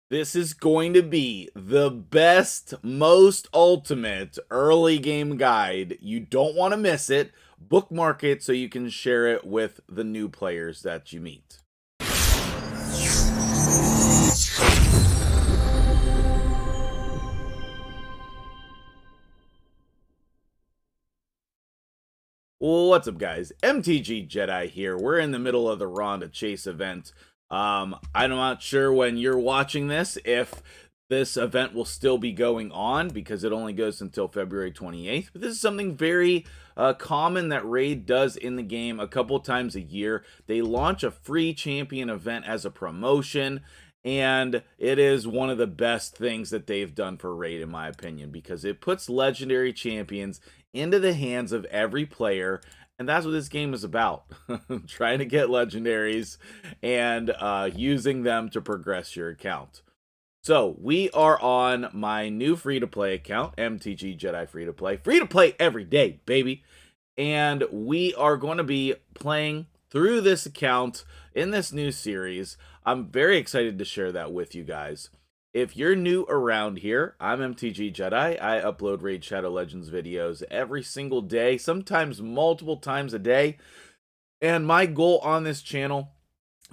This is going to be the best, most ultimate early game guide. You don't want to miss it. Bookmark it so you can share it with the new players that you meet. What's up, guys? MtgJedi here. We're in the middle of the Ronda Chase event. I'm not sure when you're watching this if this event will still be going on because it only goes until February 28th. But this is something very common that Raid does in the game a couple times a year. They launch a free champion event as a promotion. And it is one of the best things that they've done for Raid, in my opinion, because it puts legendary champions into the hands of every player, and that's what this game is about. Trying to get legendaries and using them to progress your account. So we are on my new free-to-play account, MtgJedi free-to-play every day, baby. And we are going to be playing through this account in this new series. I'm very excited to share that with you guys. If you're new around here, I'm MtgJedi. I upload Raid Shadow Legends videos every single day, sometimes multiple times a day. And my goal on this channel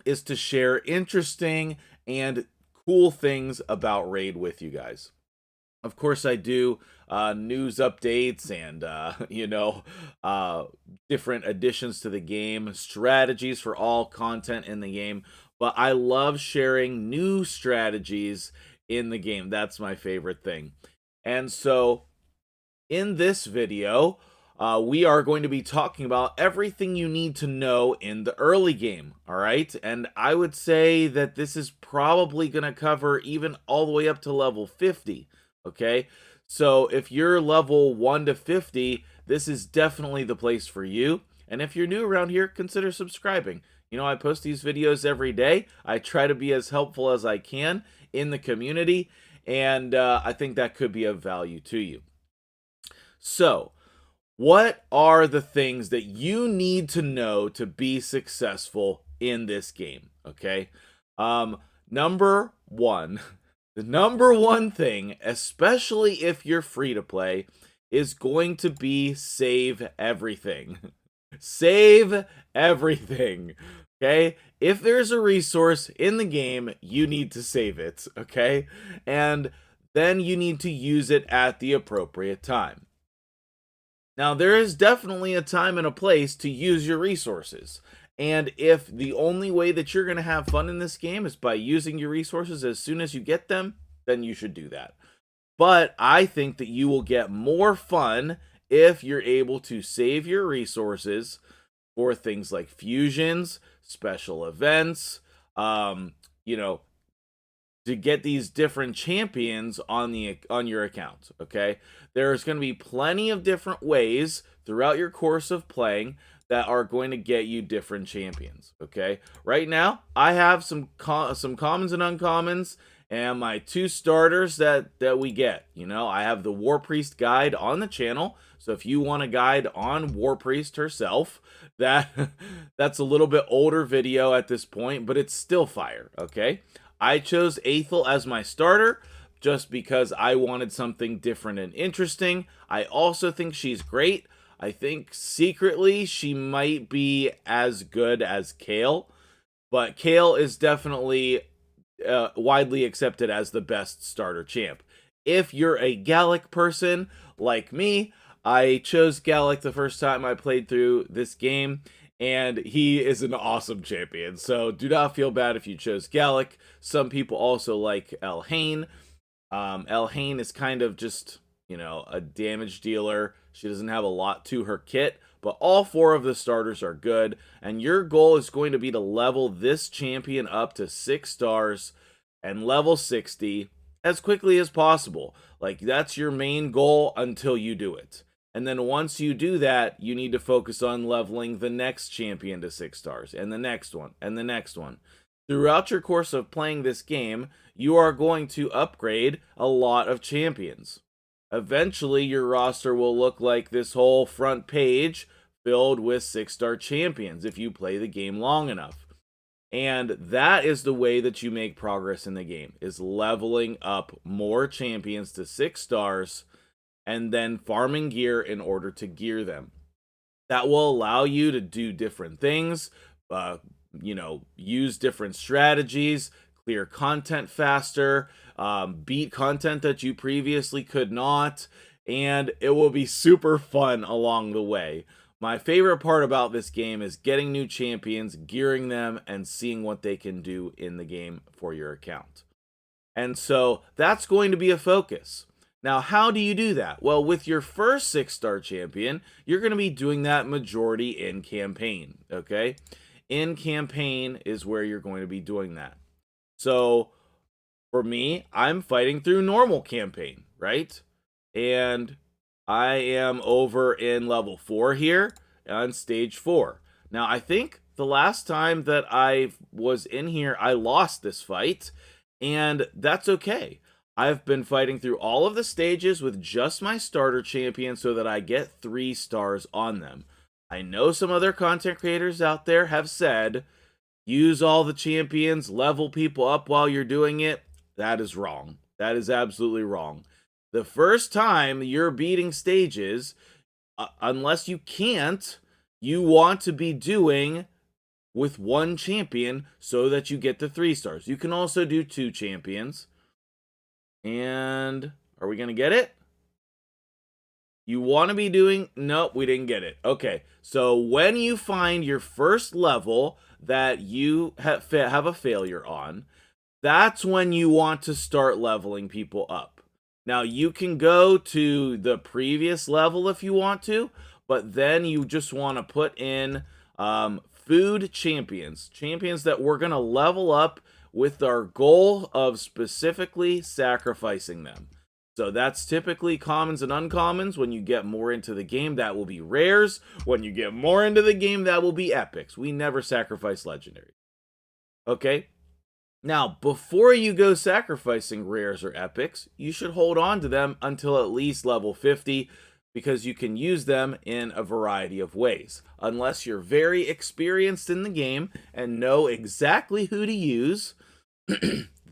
is to share interesting and cool things about Raid with you guys. Of course, I do news updates and, different additions to the game, strategies for all content in the game. But I love sharing new strategies in the game. That's my favorite thing. And so in this video, we are going to be talking about everything you need to know in the early game, all right? And I would say that this is probably going to cover even all the way up to level 50, okay? So if you're level 1 to 50, this is definitely the place for you. And if you're new around here, consider subscribing. You know, I post these videos every day. I try to be as helpful as I can in the community, and I think that could be of value to you. So, what are the things that you need to know to be successful in this game? Okay. Number one, the number one thing, especially if you're free to play, is going to be save everything. Save everything. Okay. If there's a resource in the game, you need to save it. Okay. And then you need to use it at the appropriate time. Now, there is definitely a time and a place to use your resources. And if the only way that you're going to have fun in this game is by using your resources as soon as you get them, then you should do that. But I think that you will get more fun if you're able to save your resources for things like fusions, special events, to get these different champions on your account. Okay, there's going to be plenty of different ways throughout your course of playing that are going to get you different champions. Okay, right now I have some commons and uncommons and my two starters that we get. You know, I have the War Priest guide on the channel, so if you want a guide on War Priest herself, that's a little bit older video at this point, but it's still fire. Okay, I chose Aethel as my starter just because I wanted something different and interesting. I also think she's great. I think secretly she might be as good as Kale, but Kale is definitely widely accepted as the best starter champ. If you're a Gallic person like me, I chose Gallic the first time I played through this game, and he is an awesome champion. So do not feel bad if you chose Gallic. Some people also like Elhain. Elhain is kind of just, a damage dealer. She doesn't have a lot to her kit, but all four of the starters are good. And your goal is going to be to level this champion up to 6 stars and level 60 as quickly as possible. Like, that's your main goal until you do it. And then once you do that, you need to focus on leveling the next champion to 6 stars, and the next one, and the next one. Throughout your course of playing this game, you are going to upgrade a lot of champions. Eventually, your roster will look like this whole front page filled with 6-star champions if you play the game long enough. And that is the way that you make progress in the game, is leveling up more champions to 6 stars and then farming gear in order to gear them. That will allow you to do different things, uh, use different strategies, clear content faster, beat content that you previously could not, and it will be super fun along the way. My favorite part about this game is getting new champions, gearing them, and seeing what they can do in the game for your account. And so that's going to be a focus. Now, how do you do that? Well, with your first 6-star champion, you're going to be doing that majority in campaign, okay? In campaign is where you're going to be doing that. So, for me, I'm fighting through normal campaign, right? And I am over in level 4 here on stage 4. Now, I think the last time that I was in here, I lost this fight, and that's okay. I've been fighting through all of the stages with just my starter champion so that I get 3 stars on them. I know some other content creators out there have said, use all the champions, level people up while you're doing it. That is wrong. That is absolutely wrong. The first time you're beating stages, unless you can't, you want to be doing with 1 champion so that you get the 3 stars. You can also do 2 champions. And are we going to get it? You want to be doing... Nope, we didn't get it. Okay, so when you find your first level that you have a failure on, that's when you want to start leveling people up. Now, you can go to the previous level if you want to, but then you just want to put in food champions. Champions that we're going to level up with our goal of specifically sacrificing them. So that's typically commons and uncommons. When you get more into the game, that will be rares. When you get more into the game, that will be epics. We never sacrifice legendaries. Okay? Now, before you go sacrificing rares or epics, you should hold on to them until at least level 50, because you can use them in a variety of ways. Unless you're very experienced in the game and know exactly who to use,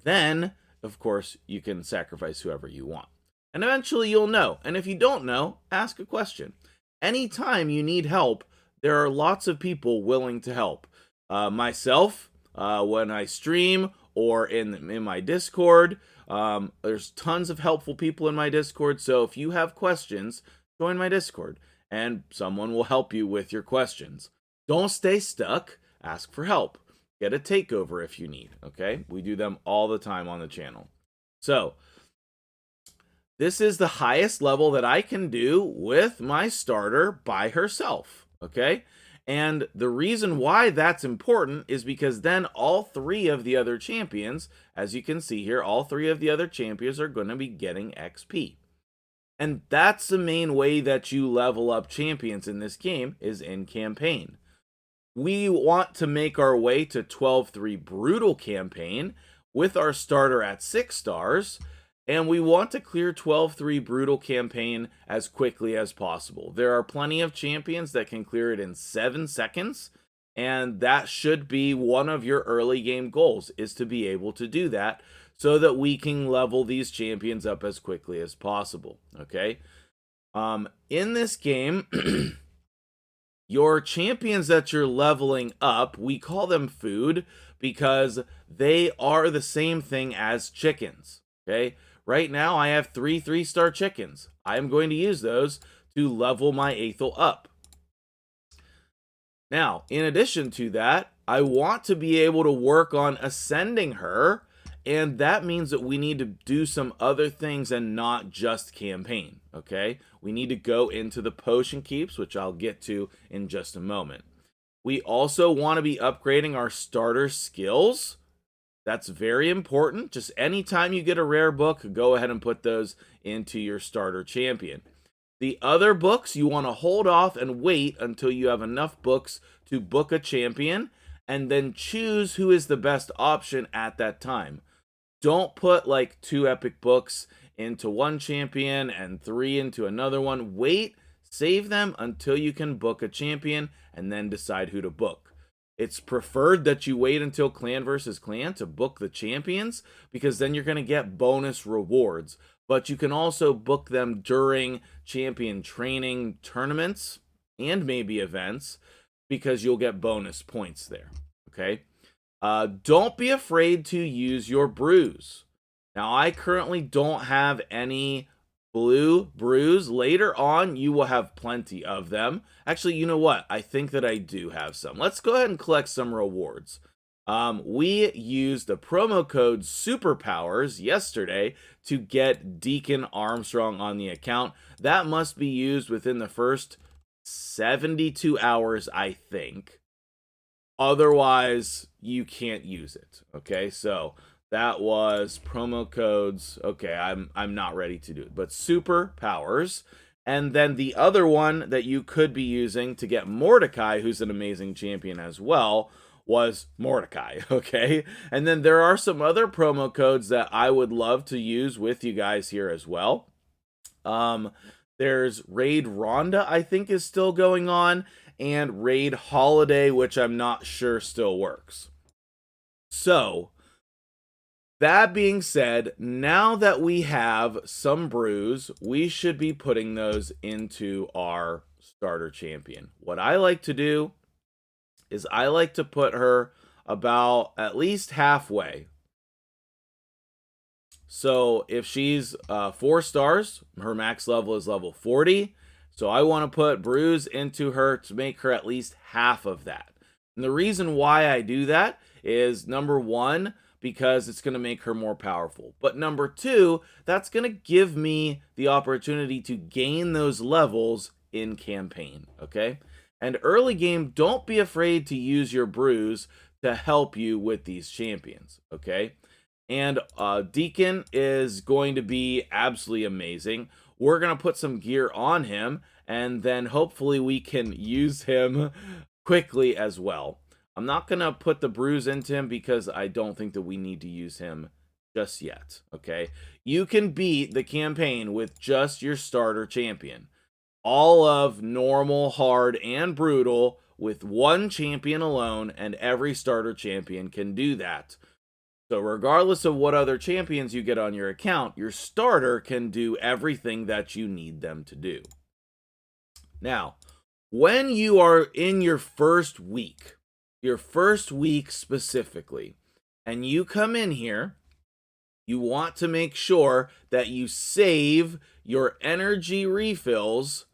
then, of course, you can sacrifice whoever you want. And eventually you'll know. And if you don't know, ask a question. Anytime you need help, there are lots of people willing to help. Myself, when I stream or in my Discord, there's tons of helpful people in my Discord. So if you have questions, join my Discord and someone will help you with your questions. Don't stay stuck. Ask for help. Get a takeover if you need, okay? We do them all the time on the channel. So, this is the highest level that I can do with my starter by herself, okay? And the reason why that's important is because then all 3 of the other champions, as you can see here, all 3 of the other champions are going to be getting XP. And that's the main way that you level up champions in this game, is in campaign. We want to make our way to 12-3 Brutal campaign with our starter at 6 stars, and we want to clear 12-3 Brutal campaign as quickly as possible. There are plenty of champions that can clear it in 7 seconds, and that should be one of your early game goals, is to be able to do that so that we can level these champions up as quickly as possible, okay? In this game... Your champions that you're leveling up, we call them food because they are the same thing as chickens, okay? Right now, I have 3 3-star chickens. I'm going to use those to level my Aethel up. Now, in addition to that, I want to be able to work on ascending her, and that means that we need to do some other things and not just campaign, okay? We need to go into the potion keeps, which I'll get to in just a moment. We also want to be upgrading our starter skills. That's very important. Just anytime you get a rare book, go ahead and put those into your starter champion. The other books, you want to hold off and wait until you have enough books to book a champion, and then choose who is the best option at that time. Don't put like 2 epic books into one champion and 3 into another one. Wait, save them until you can book a champion and then decide who to book. It's preferred that you wait until clan versus clan to book the champions, because then you're going to get bonus rewards. But you can also book them during champion training tournaments and maybe events, because you'll get bonus points there. Okay. Don't be afraid to use your brews. Now, I currently don't have any blue brews. Later on, you will have plenty of them. Actually, you know what? I think that I do have some. Let's go ahead and collect some rewards. We used the promo code Superpowers yesterday to get Deacon Armstrong on the account. That must be used within the first 72 hours, I think. Otherwise, you can't use it. Okay, so that was promo codes. Okay, I'm not ready to do it, but superpowers. And then the other one that you could be using to get Mordecai, who's an amazing champion as well, was Mordecai. Okay, and then there are some other promo codes that I would love to use with you guys here as well. There's Raid Rhonda, I think, is still going on, and Raid Holiday, which I'm not sure still works. So, that being said, now that we have some brews, we should be putting those into our starter champion. What I like to do is I like to put her about at least halfway. So if she's 4 stars, her max level is level 40. So I want to put brews into her to make her at least half of that. And the reason why I do that is, number one, because it's going to make her more powerful. But number two, that's going to give me the opportunity to gain those levels in campaign, okay? And early game, don't be afraid to use your brews to help you with these champions, okay? And Deacon is going to be absolutely amazing. We're going to put some gear on him, and then hopefully we can use him quickly as well. I'm not going to put the brews into him because I don't think that we need to use him just yet, okay? You can beat the campaign with just your starter champion. All of normal, hard, and brutal with one champion alone, and every starter champion can do that. So regardless of what other champions you get on your account, your starter can do everything that you need them to do. Now, when you are in your first week specifically, and you come in here, you want to make sure that you save your energy refills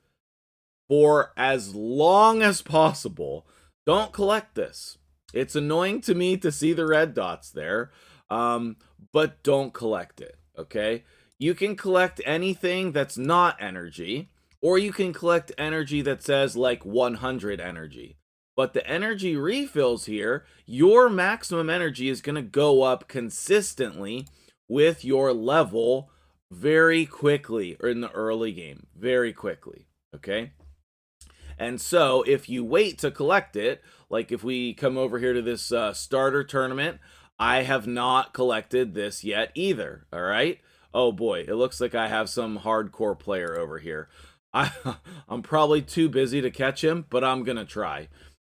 for as long as possible. Don't collect this. It's annoying to me to see the red dots there, but don't collect it, okay? You can collect anything that's not energy, or you can collect energy that says like 100 energy. But the energy refills here, your maximum energy is going to go up consistently with your level very quickly, or in the early game, very quickly, okay? And so if you wait to collect it, like if we come over here to this starter tournament, I have not collected this yet either, all right? Oh boy, it looks like I have some hardcore player over here. I'm probably too busy to catch him, but I'm going to try.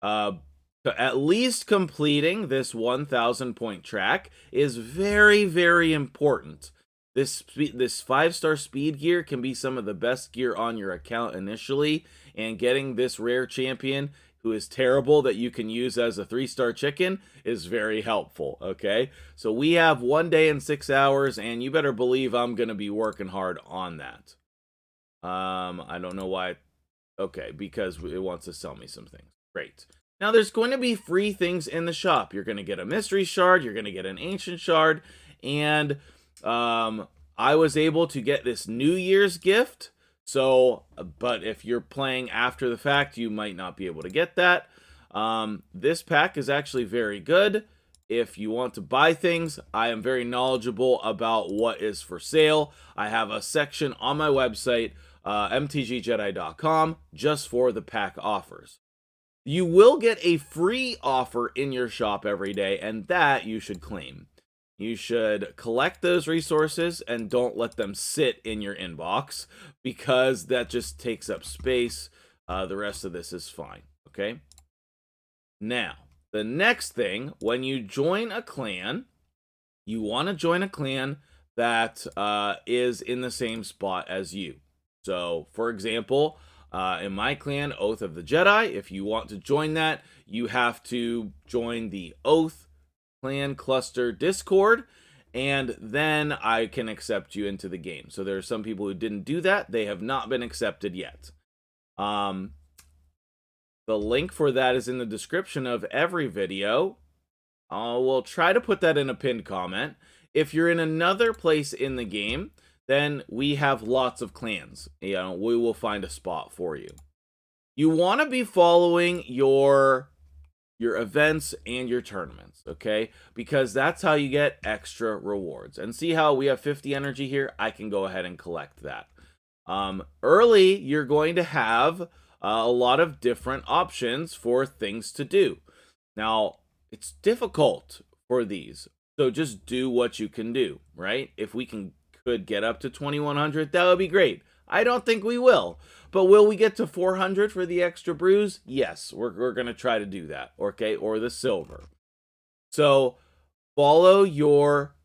At least completing this 1,000 point track is very, very important. This 5-star speed gear can be some of the best gear on your account initially, and getting this rare champion who is terrible that you can use as a 3-star chicken is very helpful, okay? So we have 1 day and 6 hours, and you better believe I'm going to be working hard on that. I don't know why. Okay, because it wants to sell me some things. Great. Now there's going to be free things in the shop. You're going to get a mystery shard, you're going to get an ancient shard, and I was able to get this New Year's gift. So, but if you're playing after the fact, you might not be able to get that. This pack is actually very good. If you want to buy things, I am very knowledgeable about what is for sale. I have a section on my website, MtgJedi.com, just for the pack offers. You will get a free offer in your shop every day, and that you should claim. You should collect those resources and don't let them sit in your inbox, because that just takes up space. The rest of this is fine, okay? Now, The next thing, when you join a clan, you want to join a clan that is in the same spot as you. So, for example, in my clan, Oath of the Jedi, if you want to join that, you have to join the Oath Clan Cluster Discord, and then I can accept you into the game. So there are some people who didn't do that. They have not been accepted yet. The link for that is in the description of every video. We'll try to put that in a pinned comment. If you're in another place in the game, then we have lots of clans. We will find a spot for you. You want to be following your events and your tournaments, okay? Because that's how you get extra rewards. And see how we have 50 energy here? I can go ahead and collect that. Early, you're going to have a lot of different options for things to do. Now, it's difficult for these, so just do what you can do, right? If we could get up to 2100, that would be great. I don't think we will, but will we get to 400 for the extra brews? Yes, we're going to try to do that, okay? Or the silver. So follow your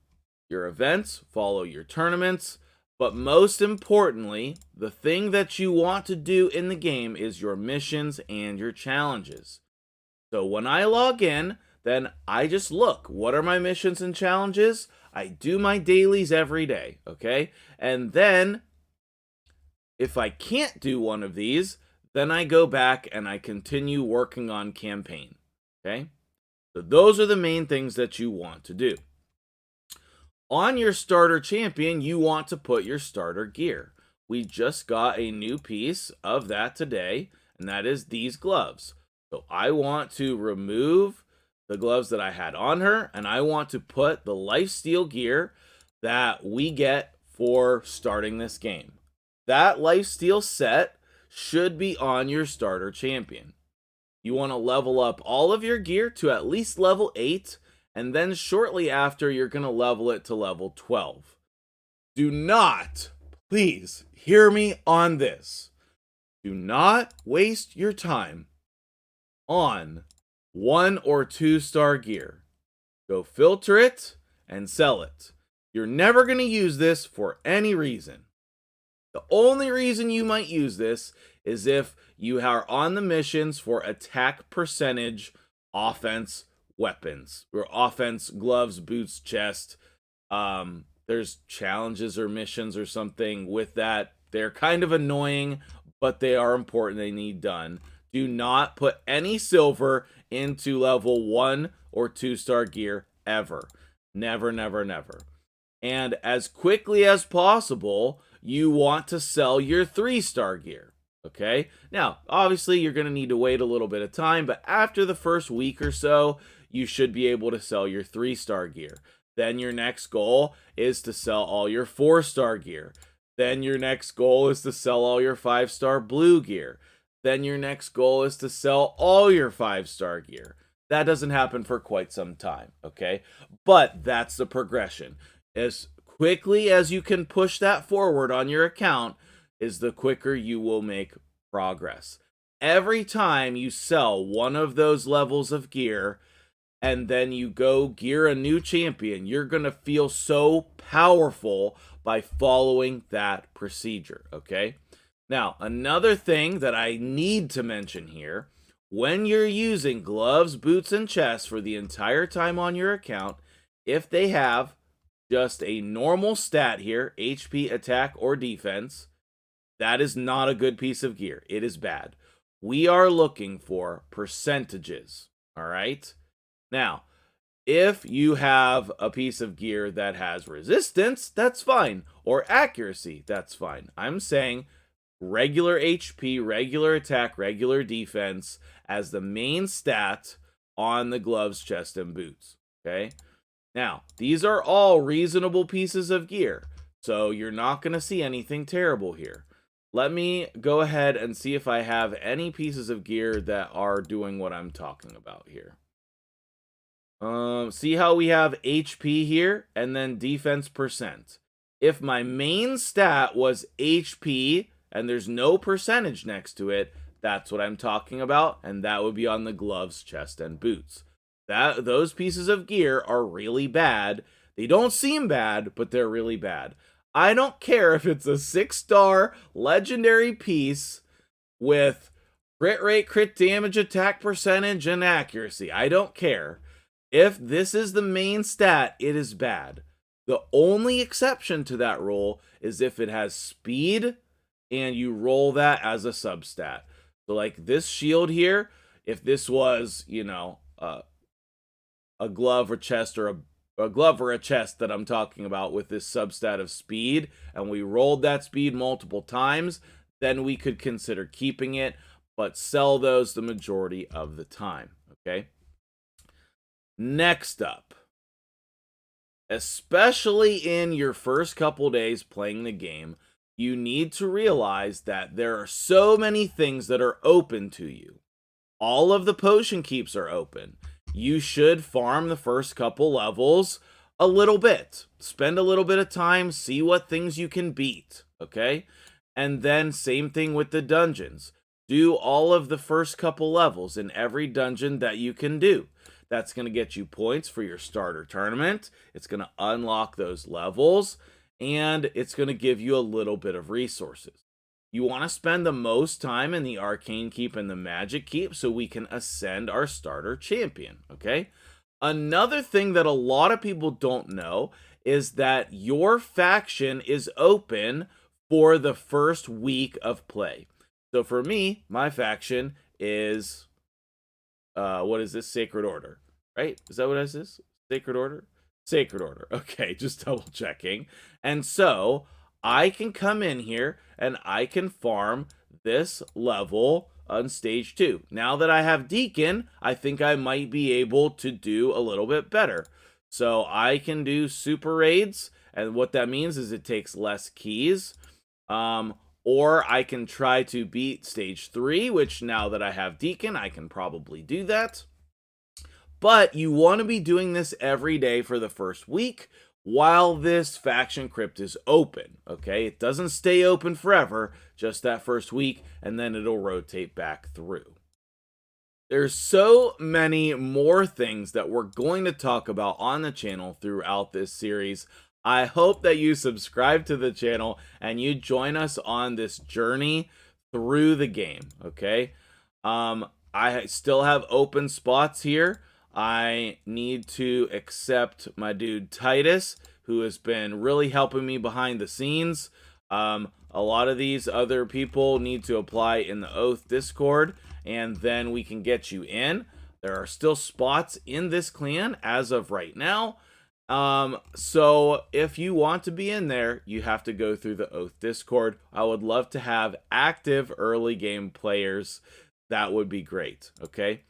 events, follow your tournaments, but most importantly, the thing that you want to do in the game is your missions and your challenges. So when I log in, then I just look, what are my missions and challenges? I do my dailies every day, okay? And then if I can't do one of these, then I go back and I continue working on campaign, okay? So those are the main things that you want to do. On your starter champion, you want to put your starter gear. We just got a new piece of that today, and that is these gloves. So I want to remove the gloves that I had on her, and I want to put the lifesteal gear that we get for starting this game. That lifesteal set should be on your starter champion. You want to level up all of your gear to at least level 8, and then shortly after, you're going to level it to level 12. Do not, please, hear me on this. Do not waste your time on 1 or 2 star gear. Go filter it and sell it. You're never going to use this for any reason. The only reason you might use this is if you are on the missions for attack percentage offense weapons, or offense gloves, boots, chest. There's challenges or missions or something with that. They're kind of annoying, but they are important. They need done. Do not put any silver into level 1 or 2 star gear ever. Never, never, never. And as quickly as possible, you want to sell your 3 star gear. Okay? Now, obviously, you're going to need to wait a little bit of time, but after the first week or so, you should be able to sell your 3 star gear. Then your next goal is to sell all your 4 star gear. Then your next goal is to sell all your 5 star blue gear. Then your next goal is to sell all your 5 star gear. That doesn't happen for quite some time, okay? But that's the progression. As quickly as you can push that forward on your account is the quicker you will make progress. Every time you sell one of those levels of gear and then you go gear a new champion, you're going to feel so powerful by following that procedure, okay? Now, another thing that I need to mention here, when you're using gloves, boots, and chests for the entire time on your account, if they have just a normal stat here, HP, attack, or defense, that is not a good piece of gear. It is bad. We are looking for percentages, all right? Now, if you have a piece of gear that has resistance, that's fine, or accuracy, that's fine. I'm saying regular HP, regular attack, regular defense as the main stat on the gloves, chest, and boots, okay? Now, these are all reasonable pieces of gear, so you're not going to see anything terrible here. Let me go ahead and see if I have any pieces of gear that are doing what I'm talking about here. See how we have HP here and then defense percent. If my main stat was HP and there's no percentage next to it, that's what I'm talking about, and that would be on the gloves, chest, and boots. those pieces of gear are really bad. They don't seem bad, but they're really bad. I don't care if it's a 6-star legendary piece with crit rate, crit damage, attack percentage, and accuracy. I don't care. If this is the main stat, it is bad. The only exception to that rule is if it has speed and you roll that as a substat. So like this shield here, if this was, a glove or chest or a glove or a chest that I'm talking about with this substat of speed, and we rolled that speed multiple times, then we could consider keeping it, but sell those the majority of the time, okay? Next up, especially in your first couple days playing the game, you need to realize that there are so many things that are open to you. All of the potion keeps are open. You should farm the first couple levels a little bit. Spend a little bit of time, see what things you can beat, okay? And then same thing with the dungeons. Do all of the first couple levels in every dungeon that you can do. That's going to get you points for your starter tournament. It's going to unlock those levels, and it's going to give you a little bit of resources. You want to spend the most time in the Arcane Keep and the Magic Keep so we can ascend our starter champion, okay? Another thing that a lot of people don't know is that your faction is open for the first week of play. So for me, my faction is, what is this? Sacred Order, right? Is that what this is? Sacred Order? Sacred Order. Okay, just double checking. And so I can come in here and I can farm this level on stage 2. Now that I have Deacon, I think I might be able to do a little bit better. So I can do super raids, and what that means is it takes less keys. Or I can try to beat stage 3, which now that I have Deacon, I can probably do that. But you want to be doing this every day for the first week while this faction crypt is open, okay? It doesn't stay open forever, just that first week, and then it'll rotate back through. There's so many more things that we're going to talk about on the channel throughout this series. I hope that you subscribe to the channel and you join us on this journey through the game, okay? I still have open spots here. I need to accept my dude Titus, who has been really helping me behind the scenes. A lot of these other people need to apply in the Oath Discord, and then we can get you in. There are still spots in this clan as of right now. So if you want to be in there, you have to go through the Oath Discord. I would love to have active early game players. That would be great, okay?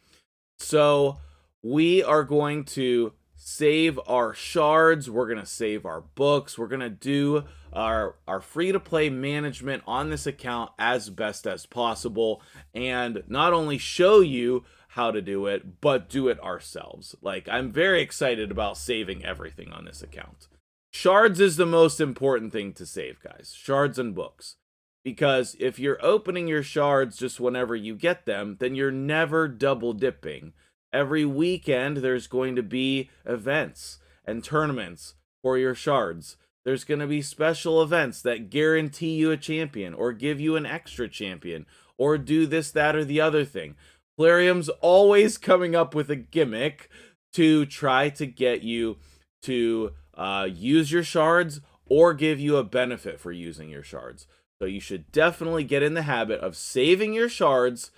So we are going to save our shards. We're going to save our books. We're going to do our free-to-play management on this account as best as possible, and not only show you how to do it, but do it ourselves. Like, I'm very excited about saving everything on this account. Shards is the most important thing to save, guys. Shards and books. Because if you're opening your shards just whenever you get them, then you're never double dipping. Every weekend, there's going to be events and tournaments for your shards. There's going to be special events that guarantee you a champion or give you an extra champion or do this, that, or the other thing. Plarium's always coming up with a gimmick to try to get you to use your shards or give you a benefit for using your shards. So you should definitely get in the habit of saving your shards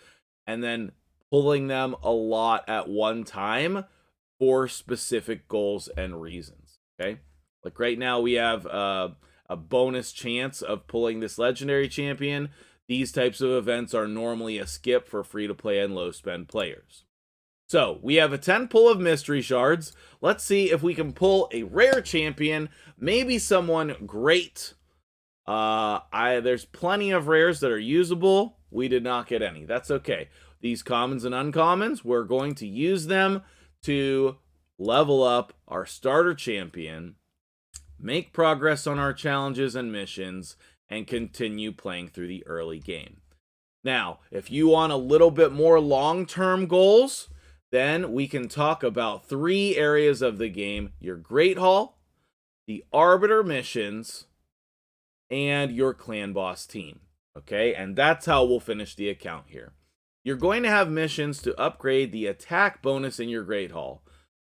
and then pulling them a lot at one time for specific goals and reasons, okay? Like right now we have a bonus chance of pulling this legendary champion. These types of events are normally a skip for free-to-play and low-spend players. So we have a 10 pull of mystery shards. Let's see if we can pull a rare champion, maybe someone great. There's plenty of rares that are usable. We did not get any. That's okay. These commons and uncommons, we're going to use them to level up our starter champion, make progress on our challenges and missions, and continue playing through the early game. Now, if you want a little bit more long-term goals, Then we can talk about 3 areas of the game: your Great Hall, the Arbiter missions, and your clan boss team. Okay, and that's how we'll finish the account here. You're going to have missions to upgrade the attack bonus in your Great Hall.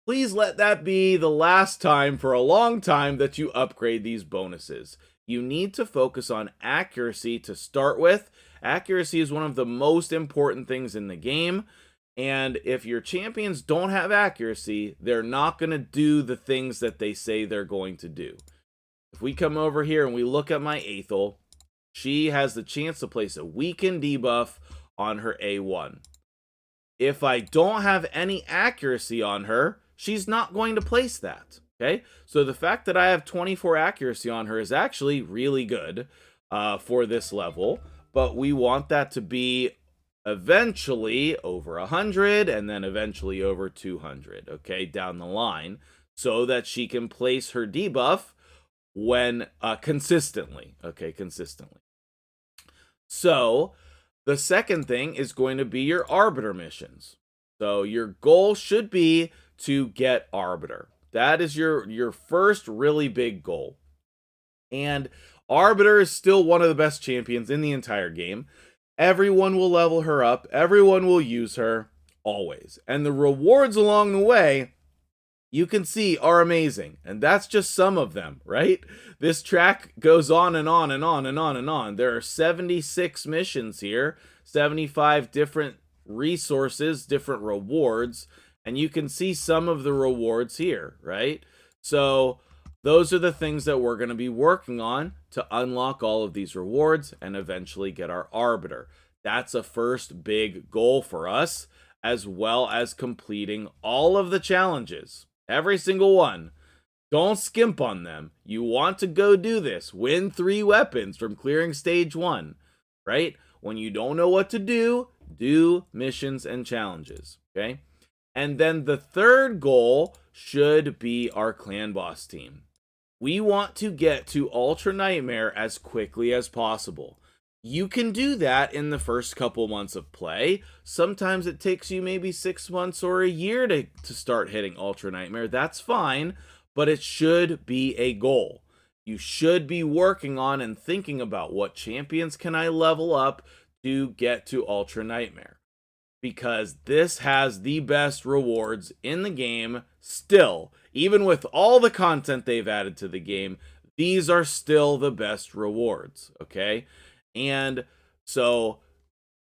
Please let that be the last time for a long time that you upgrade these bonuses. You need to focus on accuracy to start with. Accuracy is one of the most important things in the game. And if your champions don't have accuracy, they're not going to do the things that they say they're going to do. If we come over here and we look at my Aethel, she has the chance to place a weaken debuff on her A1. If I don't have any accuracy on her, she's not going to place that. Okay, so the fact that I have 24 accuracy on her is actually really good for this level, but we want that to be eventually over 100 and then eventually over 200, okay, down the line, so that she can place her debuff when consistently, okay, consistently. So the second thing is going to be your Arbiter missions. So your goal should be to get Arbiter. That is your first really big goal. And Arbiter is still one of the best champions in the entire game. Everyone will level her up. Everyone will use her, always. And the rewards along the way, you can see, are amazing. And that's just some of them, right? This track goes on and on and on and on and on. There are 76 missions here, 75 different resources, different rewards, and you can see some of the rewards here, right? So those are the things that we're going to be working on to unlock all of these rewards and eventually get our Arbiter. That's a first big goal for us, as well as completing all of the challenges. Every single one. Don't skimp on them. You want to go do this. Win 3 weapons from clearing stage 1, right? When you don't know what to do, do missions and challenges, okay? And then the third goal should be our clan boss team. We want to get to Ultra Nightmare as quickly as possible. You can do that in the first couple months of play. Sometimes it takes you maybe 6 months or a year to start hitting Ultra Nightmare. That's fine, but it should be a goal. You should be working on and thinking about what champions can I level up to get to Ultra Nightmare. Because this has the best rewards in the game still. Even with all the content they've added to the game, these are still the best rewards, okay? And so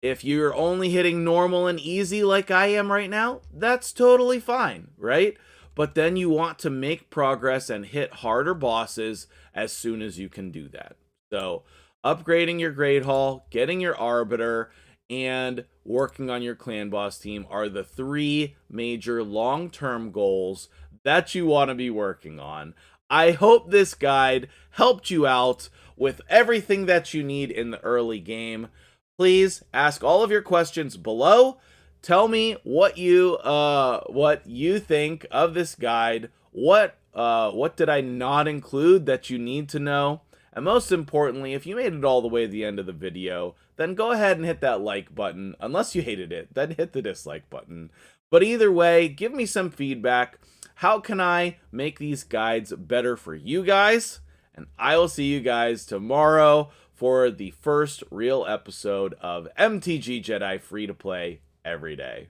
if you're only hitting normal and easy like I am right now, that's totally fine, right? But then you want to make progress and hit harder bosses as soon as you can do that. So upgrading your Great Hall, getting your Arbiter, and working on your clan boss team are the 3 major long-term goals that you want to be working on. I hope this guide helped you out with everything that you need in the early game. Please ask all of your questions below. Tell me what you think of this guide. What did I not include that you need to know? And most importantly, if you made it all the way to the end of the video, then go ahead and hit that like button. Unless you hated it, then hit the dislike button. But either way, give me some feedback. How can I make these guides better for you guys? And I will see you guys tomorrow for the first real episode of MTG Jedi Free to Play every day.